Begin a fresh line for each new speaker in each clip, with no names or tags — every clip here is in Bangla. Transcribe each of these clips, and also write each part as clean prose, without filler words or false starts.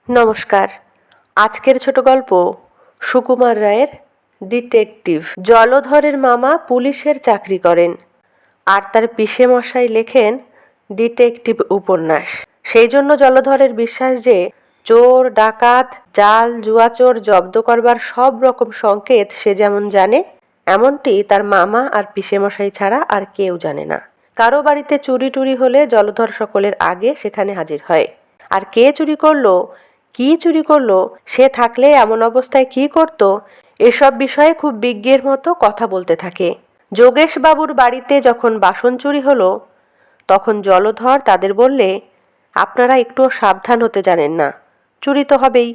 নমস্কার। আজকের ছোট গল্প সুকুমার রায়ের ডিটেকটিভ। জলধরের মামা পুলিশের চাকরি করেন আর তার পিসেমশাই লেখেন ডিটেকটিভ উপন্যাস। সেই জন্য জলধরের বিশ্বাস যে চোর, ডাকাত, জাল, জুয়াচোর জব্দ করবার সব রকম সংকেত সে যেমন জানে, এমনটি তার মামা আর পিসেমশাই ছাড়া আর কেউ জানে না। কারো বাড়িতে চুরি টুরি হলে জলধর সকলের আগে সেখানে হাজির হয়। আর কে চুরি করলো, কি চুরি করলো, সে থাকলে এমন অবস্থায় কি করত, এসব বিষয়ে খুব বিজ্ঞের মতো কথা বলতে থাকে। যোগেশ বাবুর বাড়িতে যখন বাসন চুরি হলো, তখন জলধর তাদের বললে, আপনারা একটুও সাবধান হতে জানেন না, চুরি তো হবেই।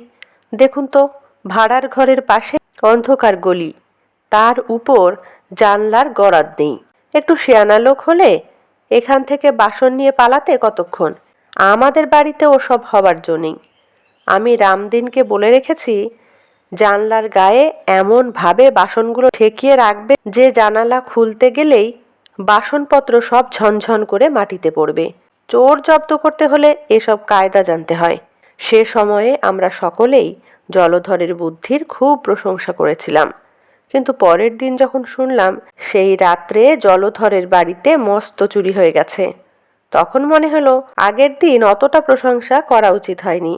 দেখুন তো, ভাড়ার ঘরের পাশে অন্ধকার গলি, তার উপর জানলার গরাদ নেই। একটু শেয়ানা লোক হলে এখান থেকে বাসন নিয়ে পালাতে কতক্ষণ। আমাদের বাড়িতে ওসব হবার জো নেই। আমি রামদিনকে বলে রেখেছি, জানলার গায়ে এমনভাবে বাসনগুলো ঠেকিয়ে রাখবে যে জানালা খুলতে গেলেই বাসনপত্র সব ঝনঝন করে মাটিতে পড়বে। চোর জব্দ করতে হলে এসব কায়দা জানতে হয়। সে সময়ে আমরা সকলেই জলধরের বুদ্ধির খুব প্রশংসা করেছিলাম, কিন্তু পরের দিন যখন শুনলাম সেই রাত্রে জলধরের বাড়িতে মস্ত চুরি হয়ে গেছে, তখন মনে হলো আগের দিন অতটা প্রশংসা করা উচিত হয়নি।